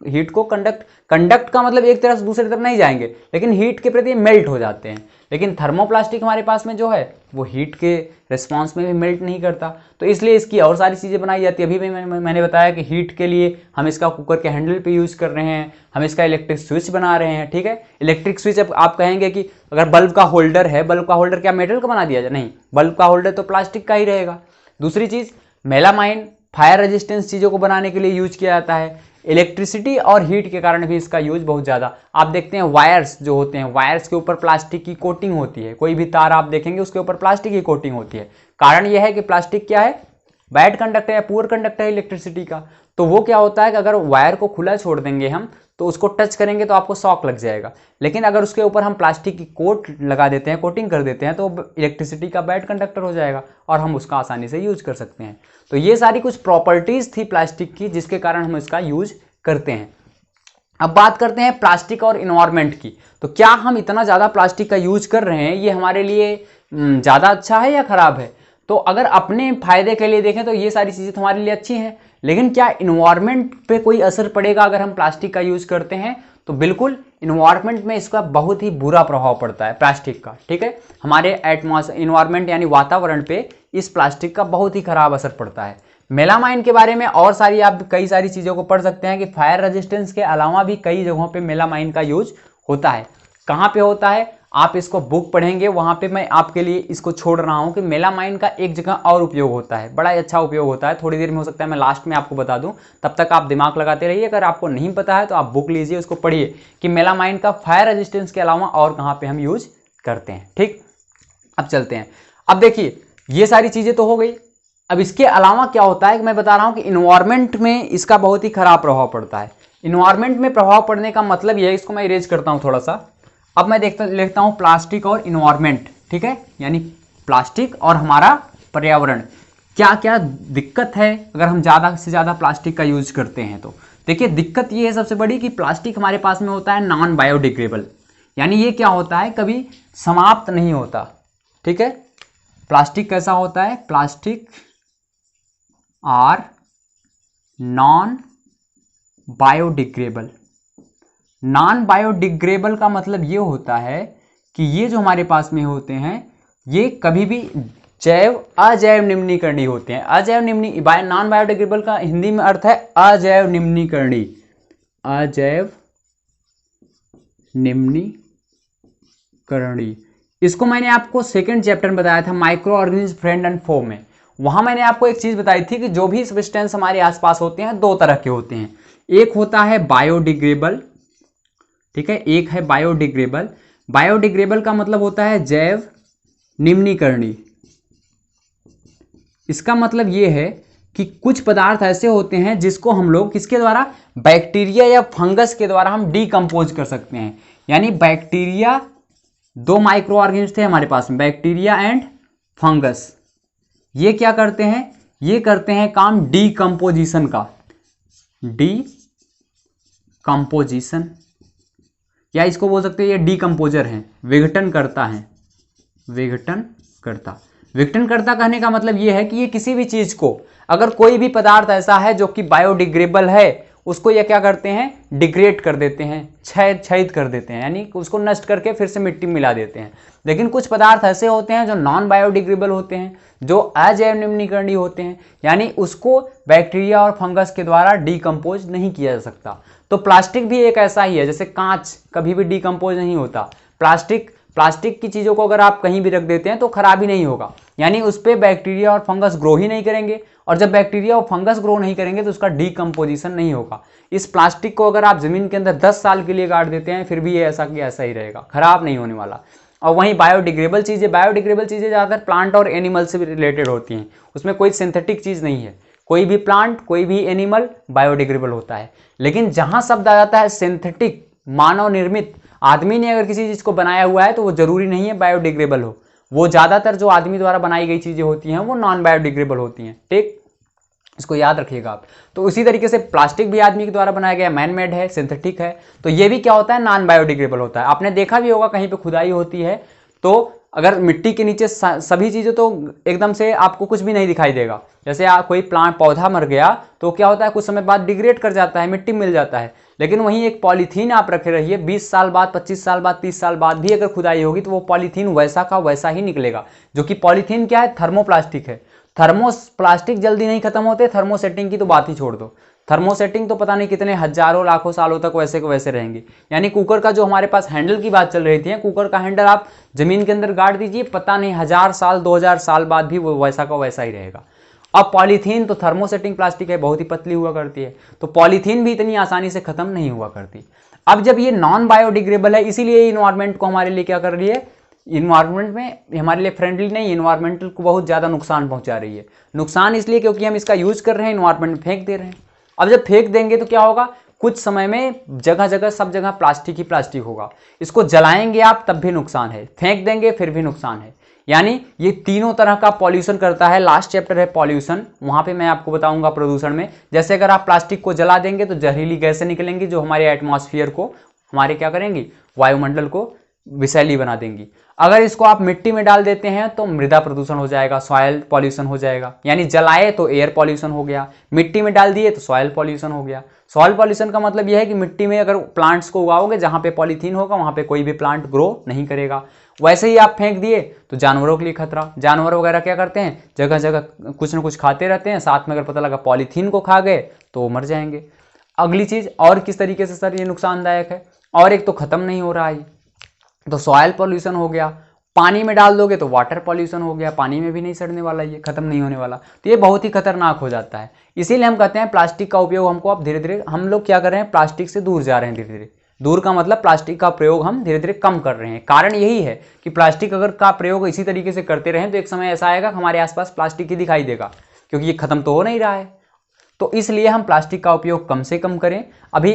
हीट को कंडक्ट का मतलब एक तरफ से दूसरी तरफ नहीं जाएंगे, लेकिन हीट के प्रति मेल्ट हो जाते हैं। लेकिन थर्मोप्लास्टिक हमारे पास में जो है वो हीट के रिस्पांस में भी मेल्ट नहीं करता, तो इसलिए इसकी और सारी चीज़ें बनाई जाती है। अभी भी मैंने बताया कि हीट के लिए हम इसका कुकर के हैंडल पे यूज़ कर रहे हैं, हम इसका इलेक्ट्रिक स्विच बना रहे हैं। ठीक है, इलेक्ट्रिक स्विच, अब आप कहेंगे कि अगर बल्ब का होल्डर है, बल्ब का होल्डर क्या मेटल का बना दिया जाए? नहीं, बल्ब का होल्डर तो प्लास्टिक का ही रहेगा। दूसरी चीज़, मेलामाइन फायर रेजिस्टेंस चीज़ों को बनाने के लिए यूज किया जाता है। इलेक्ट्रिसिटी और हीट के कारण भी इसका यूज बहुत ज़्यादा, आप देखते हैं वायर्स जो होते हैं, वायर्स के ऊपर प्लास्टिक की कोटिंग होती है, कोई भी तार आप देखेंगे उसके ऊपर प्लास्टिक की कोटिंग होती है। कारण यह है कि प्लास्टिक क्या है, बैड कंडक्टर या पुअर कंडक्टर है इलेक्ट्रिसिटी का। तो वो क्या होता है कि अगर वायर को खुला छोड़ देंगे हम तो उसको टच करेंगे तो आपको शॉक लग जाएगा, लेकिन अगर उसके ऊपर हम प्लास्टिक की कोट लगा देते हैं, कोटिंग कर देते हैं, तो इलेक्ट्रिसिटी का बैड कंडक्टर हो जाएगा और हम उसका आसानी से यूज कर सकते हैं। तो ये सारी कुछ प्रॉपर्टीज थी प्लास्टिक की जिसके कारण हम इसका यूज करते हैं। अब बात करते हैं प्लास्टिक और इन्वायरमेंट की। तो क्या हम इतना ज़्यादा प्लास्टिक का यूज कर रहे हैं, ये हमारे लिए ज़्यादा अच्छा है या ख़राब है? तो अगर अपने फायदे के लिए देखें तो ये सारी चीज़ें तो हमारे लिए अच्छी हैं, लेकिन क्या इन्वायरमेंट पे कोई असर पड़ेगा अगर हम प्लास्टिक का यूज़ करते हैं? तो बिल्कुल इन्वायरमेंट में इसका बहुत ही बुरा प्रभाव पड़ता है प्लास्टिक का। ठीक है, हमारे इन्वायरमेंट यानी वातावरण पे इस प्लास्टिक का बहुत ही खराब असर पड़ता है। मेलामाइन के बारे में और सारी आप कई सारी चीज़ों को पढ़ सकते हैं कि फायर रेजिस्टेंस के अलावा भी कई जगहों पे मेलामाइन का यूज होता है। कहाँ पे होता है, आप इसको बुक पढ़ेंगे, वहाँ पे मैं आपके लिए इसको छोड़ रहा हूँ कि मेलामाइन का एक जगह और उपयोग होता है, बड़ा ही अच्छा उपयोग होता है। थोड़ी देर में हो सकता है मैं लास्ट में आपको बता दूँ, तब तक आप दिमाग लगाते रहिए। अगर आपको नहीं पता है तो आप बुक लीजिए, उसको पढ़िए कि मेलामाइन का फायर रेजिस्टेंस के अलावा और कहाँ पर हम यूज करते हैं। ठीक, अब चलते हैं। अब देखिए ये सारी चीज़ें तो हो गई, अब इसके अलावा क्या होता है कि मैं बता रहा हूं कि इन्वायरमेंट में इसका बहुत ही खराब प्रभाव पड़ता है। इन्वायरमेंट में प्रभाव पड़ने का मतलब यह है, इसको मैं इरेज करता हूं थोड़ा सा। अब मैं लिखता हूं प्लास्टिक और इन्वायरमेंट। ठीक है, यानी प्लास्टिक और हमारा पर्यावरण, क्या क्या दिक्कत है अगर हम ज़्यादा से ज़्यादा प्लास्टिक का यूज करते हैं? तो देखिए दिक्कत ये है सबसे बड़ी कि प्लास्टिक हमारे पास में होता है नॉन बायोडिग्रेडेबल, यानी ये क्या होता है, कभी समाप्त नहीं होता। ठीक है, प्लास्टिक कैसा होता है, plastic are non biodegradable. Non biodegradable का मतलब ये होता है कि ये जो हमारे पास में होते हैं ये कभी भी अजैव निम्नीकरणीय होते हैं। अजैव नॉन बायोडिग्रेडेबल का हिंदी में अर्थ है अजैव निम्नीकरणीय। अजैव निम्नीकरणीय, इसको मैंने आपको सेकंड चैप्टर में बताया था माइक्रो ऑर्गेनिज्म फ्रेंड एंड फो में। वहां मैंने आपको एक चीज बताई थी कि जो भी सब्सटेंस हमारे आसपास होते हैं दो तरह के होते हैं, एक होता है बायोडिग्रेडेबल, ठीक है, एक है बायोडिग्रेडेबल। बायोडिग्रेडेबल का मतलब होता है जैव निम्नीकरणीय। इसका मतलब यह है कि कुछ पदार्थ ऐसे होते हैं जिसको हम लोग किसके द्वारा, बैक्टीरिया या फंगस के द्वारा हम डीकंपोज कर सकते हैं। यानी बैक्टीरिया, दो माइक्रो ऑर्गेनिज्म थे हमारे पास में, बैक्टीरिया एंड फंगस। ये क्या करते हैं, ये करते हैं काम डीकंपोजिशन का, डीकंपोजिशन, या इसको बोल सकते हैं ये डीकंपोजर हैं, विघटन करता है, विघटन करता। विघटन करता कहने का मतलब ये है कि ये किसी भी चीज को, अगर कोई भी पदार्थ ऐसा है जो कि बायोडिग्रेडेबल है, उसको ये क्या करते हैं, डिग्रेड कर देते हैं, क्षयित कर देते हैं, यानी उसको नष्ट करके फिर से मिट्टी में मिला देते हैं। लेकिन कुछ पदार्थ ऐसे होते हैं जो नॉन बायोडिग्रेडेबल होते हैं, जो अजैव निम्नीकरणीय होते हैं, यानी उसको बैक्टीरिया और फंगस के द्वारा डीकंपोज नहीं किया जा सकता। तो प्लास्टिक भी एक ऐसा ही है, जैसे कांच कभी भी डीकंपोज नहीं होता। प्लास्टिक की चीज़ों को अगर आप कहीं भी रख देते हैं तो खराब ही नहीं होगा, यानी उस पर बैक्टीरिया और फंगस ग्रो ही नहीं करेंगे, और जब बैक्टीरिया और फंगस ग्रो नहीं करेंगे तो उसका डीकंपोजिशन नहीं होगा। इस प्लास्टिक को अगर आप जमीन के अंदर 10 साल के लिए गाड़ देते हैं फिर भी ये ऐसा कि ऐसा ही रहेगा, खराब नहीं होने वाला। और वहीं बायोडिग्रेडेबल चीज़ें ज़्यादातर प्लांट और एनिमल से भी रिलेटेड होती हैं, उसमें कोई सिंथेटिक चीज़ नहीं है। कोई भी प्लांट, कोई भी एनिमल बायोडिग्रेडेबल होता है। लेकिन जहां शब्द आ जाता है सिंथेटिक, मानव निर्मित, आदमी ने अगर किसी चीज को बनाया हुआ है तो वो जरूरी नहीं है बायोडिग्रेडेबल हो। वो ज्यादातर जो आदमी द्वारा बनाई गई चीजें होती हैं वो नॉन बायोडिग्रेडेबल होती हैं, ठीक, इसको याद रखिएगा आप। तो उसी तरीके से प्लास्टिक भी आदमी के द्वारा बनाया गया, मैन मेड है, सिंथेटिक है, तो ये भी क्या होता है, नॉन बायोडिग्रेडेबल होता है। आपने देखा भी होगा कहीं पे खुदाई होती है तो अगर मिट्टी के नीचे सभी चीज़ें, तो एकदम से आपको कुछ भी नहीं दिखाई देगा। जैसे कोई प्लांट पौधा मर गया तो क्या होता है, कुछ समय बाद डिग्रेड कर जाता है, मिट्टी मिल जाता है। लेकिन वहीं एक पॉलीथीन आप रखे रहिए, 20 साल बाद, 25 साल बाद, 30 साल बाद भी अगर खुदाई होगी तो वो पॉलीथीन वैसा का वैसा ही निकलेगा। जो कि पॉलीथीन क्या है, थर्मोप्लास्टिक है। थर्मोप्लास्टिक जल्दी नहीं खत्म होते, थर्मोसेटिंग की तो बात ही छोड़ दो। थर्मोसेटिंग तो पता नहीं कितने हजारों लाखों सालों तक वैसे के वैसे रहेंगे। यानी कुकर का जो हमारे पास हैंडल की बात चल रही थी, कुकर का हैंडल आप जमीन के अंदर गाड़ दीजिए, पता नहीं 1000 साल 2000 साल बाद भी वो वैसा का वैसा ही रहेगा। अब पॉलीथीन तो थर्मोसेटिंग प्लास्टिक है, बहुत ही पतली हुआ करती है, तो पॉलीथीन भी इतनी आसानी से खत्म नहीं हुआ करती। अब जब ये नॉन बायोडिग्रेडेबल है, इसीलिए इन्वायरमेंट को हमारे लिए क्या कर रही है, इन्वायरमेंट में हमारे लिए फ्रेंडली नहीं, इन्वायरमेंटल को बहुत ज़्यादा नुकसान पहुंचा रही है। नुकसान इसलिए क्योंकि हम इसका यूज कर रहे हैं, इन्वायरमेंट में फेंक दे रहे हैं। अब जब फेंक देंगे तो क्या होगा, कुछ समय में जगह जगह सब जगह प्लास्टिक ही प्लास्टिक होगा। इसको जलाएंगे आप तब भी नुकसान है, फेंक देंगे फिर भी नुकसान है। यानी ये तीनों तरह का पॉल्यूशन करता है। लास्ट चैप्टर है पॉल्यूशन, वहां पे मैं आपको बताऊंगा प्रदूषण में। जैसे अगर आप प्लास्टिक को जला देंगे तो जहरीली गैसें निकलेंगी जो हमारे एटमॉस्फेयर को, हमारे क्या करेंगी, वायुमंडल को विषैली बना देंगी। अगर इसको आप मिट्टी में डाल देते हैं तो मृदा प्रदूषण हो जाएगा, सॉयल पॉल्यूशन हो जाएगा। यानी जलाए तो एयर पॉल्यूशन हो गया, मिट्टी में डाल दिए तो सॉयल पॉल्यूशन हो गया। सॉयल पॉल्यूशन का मतलब यह है कि मिट्टी में अगर प्लांट्स को उगाओगे, जहां पे पॉलीथीन होगा वहां पे कोई भी प्लांट ग्रो नहीं करेगा। वैसे ही आप फेंक दिए तो जानवरों के लिए खतरा। जानवर वगैरह क्या करते हैं, जगह जगह कुछ ना कुछ खाते रहते हैं, साथ में अगर पता लगा पॉलीथीन को खा गए तो वो मर जाएंगे। अगली चीज और किस तरीके से सर ये नुकसानदायक है, और एक तो खत्म नहीं हो रहा है, तो सॉयल पॉल्यूशन हो गया। पानी में डाल दोगे तो वाटर पॉल्यूशन हो गया, पानी में भी नहीं सड़ने वाला, ये खत्म नहीं होने वाला, तो ये बहुत ही खतरनाक हो जाता है। इसीलिए हम कहते हैं प्लास्टिक का उपयोग हमको अब धीरे धीरे, हम लोग क्या कर रहे हैं, प्लास्टिक से दूर जा रहे हैं धीरे धीरे। दूर का मतलब प्लास्टिक का प्रयोग हम धीरे धीरे कम कर रहे हैं। कारण यही है कि प्लास्टिक अगर का प्रयोग इसी तरीके से करते रहें तो एक समय ऐसा आएगा कि हमारे आसपास प्लास्टिक ही दिखाई देगा, क्योंकि ये खत्म तो हो नहीं रहा है। तो इसलिए हम प्लास्टिक का उपयोग कम से कम करें। अभी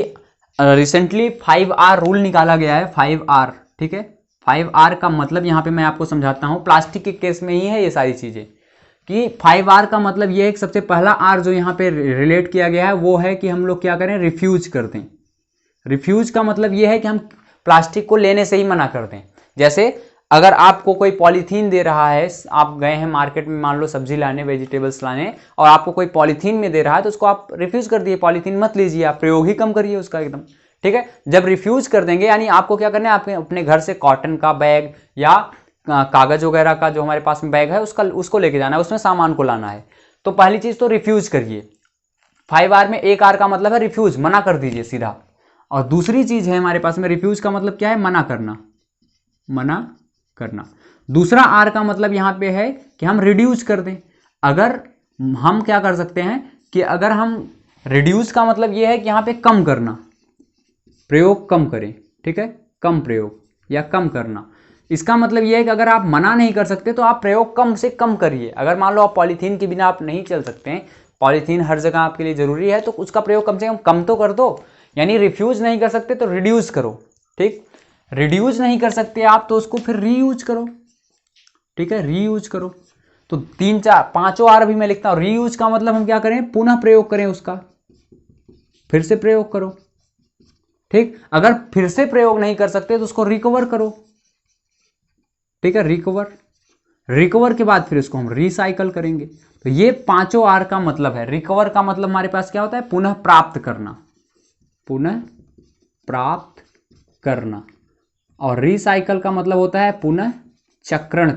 रिसेंटली 5R रूल निकाला गया है, 5R, ठीक है। 5R का मतलब यहाँ पे मैं आपको समझाता हूँ, प्लास्टिक के केस में ही है ये सारी चीजें, कि 5R का मतलब ये है कि सबसे पहला R जो यहाँ पे रिलेट किया गया है वो है कि हम लोग क्या करें, रिफ्यूज कर दें। रिफ्यूज का मतलब ये है कि हम प्लास्टिक को लेने से ही मना कर दें। जैसे अगर आपको कोई पॉलीथीन दे रहा है, आप गए हैं मार्केट में मान लो सब्जी लाने, वेजिटेबल्स लाने, और आपको कोई पॉलीथीन में दे रहा है तो उसको आप रिफ्यूज कर दिए, पॉलीथीन मत लीजिए, आप प्रयोग ही कम करिए उसका एकदम। ठीक है, जब रिफ्यूज कर देंगे यानी आपको क्या करना है, आपके अपने घर से कॉटन का बैग या कागज वगैरह का जो हमारे पास में बैग है उसको लेके जाना है, उसमें सामान को लाना है। तो पहली चीज तो रिफ्यूज करिए। 5R में 1R का मतलब है रिफ्यूज, मना कर दीजिए सीधा। और दूसरी चीज है हमारे पास में, रिफ्यूज का मतलब क्या है, मना करना, मना करना। दूसरा R का मतलब यहां पे है कि हम रिड्यूस कर दें। अगर हम क्या कर सकते हैं कि अगर हम रिड्यूस का मतलब यह है कि यहां पे कम करना, प्रयोग कम करें। ठीक है, कम प्रयोग या कम करना, इसका मतलब यह है कि अगर आप मना नहीं कर सकते तो आप प्रयोग कम से कम करिए। अगर मान लो आप पॉलीथीन के बिना आप नहीं चल सकते हैं, पॉलीथीन हर जगह आपके लिए जरूरी है, तो उसका प्रयोग कम से कम तो कर दो। यानी रिफ्यूज नहीं कर सकते तो रिड्यूस करो। ठीक, रिड्यूस नहीं कर सकते आप तो उसको फिर रीयूज करो। ठीक है, रीयूज करो। तो 3 4 5 R भी मैं लिखता हूं। रीयूज का मतलब हम क्या करें, पुनः प्रयोग करें उसका, फिर से प्रयोग करो। ठीक, अगर फिर से प्रयोग नहीं कर सकते तो उसको रिकवर करो। ठीक है, रिकवर, रिकवर के बाद फिर इसको हम रिसाइकल करेंगे। तो ये 5 R का मतलब है। रिकवर का मतलब हमारे पास क्या होता है, पुनः प्राप्त करना, पुनः प्राप्त करना। और रिसाइकल का मतलब होता है पुनः चक्रण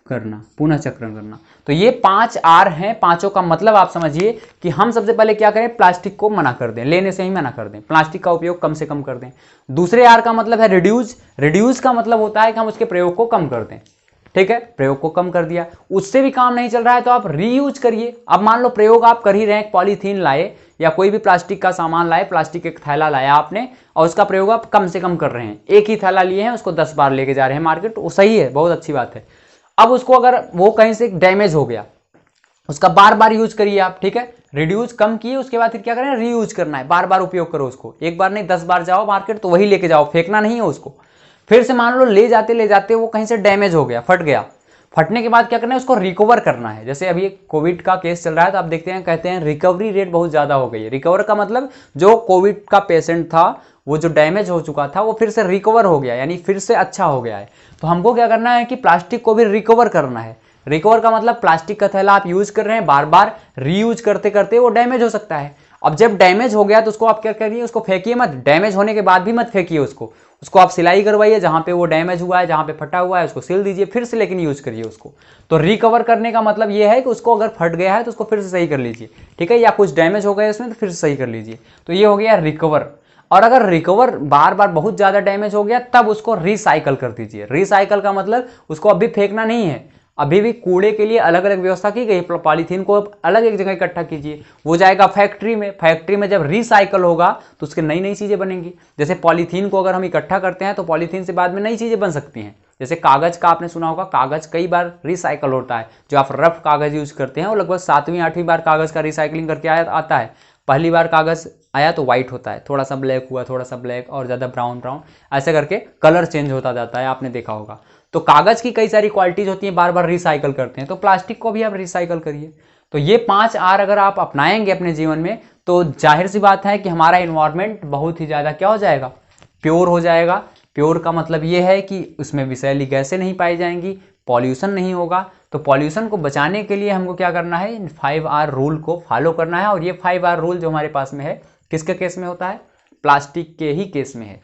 करना, पुनः चक्रण करना। तो ये 5 R हैं। पांचों का मतलब आप समझिए कि हम सबसे पहले क्या करें, प्लास्टिक को मना कर दें, लेने से ही मना कर दें, प्लास्टिक का उपयोग कम से कम कर दें। दूसरे R का मतलब है रिड्यूस। रिड्यूस का मतलब होता है कि हम उसके प्रयोग को कम कर दें। ठीक है, प्रयोग को कम कर दिया, उससे भी काम नहीं चल रहा है तो आप रीयूज करिए। अब मान लो प्रयोग आप कर ही रहे हैं, पॉलीथीन लाए या कोई भी प्लास्टिक का सामान लाए, प्लास्टिक एक थैला लाया आपने और उसका प्रयोग आप कम से कम कर रहे हैं। एक ही थैला लिए हैं, उसको 10 बार लेके जा रहे हैं मार्केट, वो सही है, बहुत अच्छी बात है। अब उसको अगर वो कहीं से डैमेज हो गया, उसका बार बार यूज करिए आप। ठीक है, रिड्यूस कम किए, उसके बाद फिर क्या करें, रीयूज करना है, बार बार उपयोग करो उसको। एक बार नहीं 10 बार जाओ मार्केट तो वही लेके जाओ, फेंकना नहीं है उसको। फिर से मान लो ले जाते वो कहीं से डैमेज हो गया, फट गया, फटने के बाद क्या करना है, उसको रिकवर करना है। जैसे अभी कोविड का केस चल रहा है तो आप देखते हैं, कहते हैं रिकवरी रेट बहुत ज्यादा हो गई है। रिकवर का मतलब जो कोविड का पेशेंट था, वो जो डैमेज हो चुका था, वो फिर से रिकवर हो गया, यानी फिर से अच्छा हो गया है। तो हमको क्या करना है कि प्लास्टिक को भी रिकवर करना है। रिकवर का मतलब प्लास्टिक का थैला आप यूज कर रहे हैं, बार बार रीयूज करते करते वो डैमेज हो सकता है। अब जब डैमेज हो गया तो उसको आप क्या करिए, उसको फेंकिए मत, डैमेज होने के बाद भी मत फेंकिए उसको आप सिलाई करवाइए, जहां पे वो डैमेज हुआ है, जहां पे फटा हुआ है उसको सिल दीजिए, फिर से लेकिन यूज करिए उसको। तो रिकवर करने का मतलब ये है कि उसको अगर फट गया है तो उसको फिर से सही कर लीजिए। ठीक है, या कुछ डैमेज हो गया उसमें तो फिर से सही कर लीजिए। तो ये हो गया रिकवर। और अगर रिकवर बार बार बहुत ज्यादा डैमेज हो गया तब उसको रिसाइकल कर दीजिए। रिसाइकल का मतलब उसको अभी फेंकना नहीं है, अभी भी कूड़े के लिए अलग अलग व्यवस्था की गई। पॉलीथीन को अलग एक जगह इकट्ठा कीजिए, वो जाएगा फैक्ट्री में। फैक्ट्री में जब रिसाइकल होगा तो उसके नई नई चीजें बनेंगी। जैसे पॉलीथीन को अगर हम इकट्ठा करते हैं तो पॉलीथीन से बाद में नई चीजें बन सकती हैं। जैसे कागज का आपने सुना होगा, कागज कई बार रिसाइकल होता है। जो आप रफ कागज यूज करते हैं वो लगभग 7वीं 8वीं बार कागज का रिसाइकलिंग करके आता है। पहली बार कागज आया तो व्हाइट होता है, थोड़ा सा ब्लैक हुआ, थोड़ा सा ब्लैक और ज्यादा ब्राउन ब्राउन, ऐसे करके कलर चेंज होता जाता है, आपने देखा होगा। तो कागज की कई सारी क्वालिटीज होती हैं, बार बार रिसाइकल करते हैं, तो प्लास्टिक को भी आप रिसाइकल करिए। तो ये 5 R अगर आप अपनाएंगे अपने जीवन में तो जाहिर सी बात है कि हमारा इन्वायरमेंट बहुत ही ज्यादा क्या हो जाएगा, प्योर हो जाएगा। प्योर का मतलब ये है कि उसमें विषैली गैसें नहीं पाई जाएंगी, पॉल्यूशन नहीं होगा। तो पॉल्यूशन को बचाने के लिए हमको क्या करना है, 5R रूल को फॉलो करना है। और ये 5R रूल जो हमारे पास में है, किसके केस में होता है, प्लास्टिक के ही केस में है।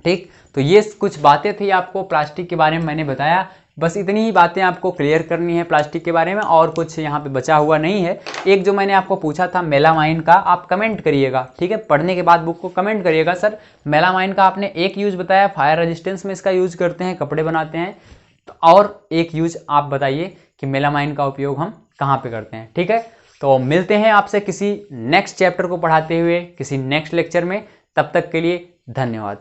ठीक, तो ये कुछ बातें थी आपको प्लास्टिक के बारे में मैंने बताया। बस इतनी ही बातें आपको क्लियर करनी है प्लास्टिक के बारे में, और कुछ यहाँ पे बचा हुआ नहीं है। एक जो मैंने आपको पूछा था मेलामाइन का, आप कमेंट करिएगा। ठीक है, पढ़ने के बाद बुक को कमेंट करिएगा, सर मेलामाइन का आपने एक यूज बताया, फायर रेजिस्टेंस में इसका यूज करते हैं, कपड़े बनाते हैं, तो और एक यूज आप बताइए कि मेलामाइन का उपयोग हम कहाँ पे करते हैं। ठीक है, तो मिलते हैं आपसे किसी नेक्स्ट चैप्टर को पढ़ाते हुए किसी नेक्स्ट लेक्चर में। तब तक के लिए धन्यवाद।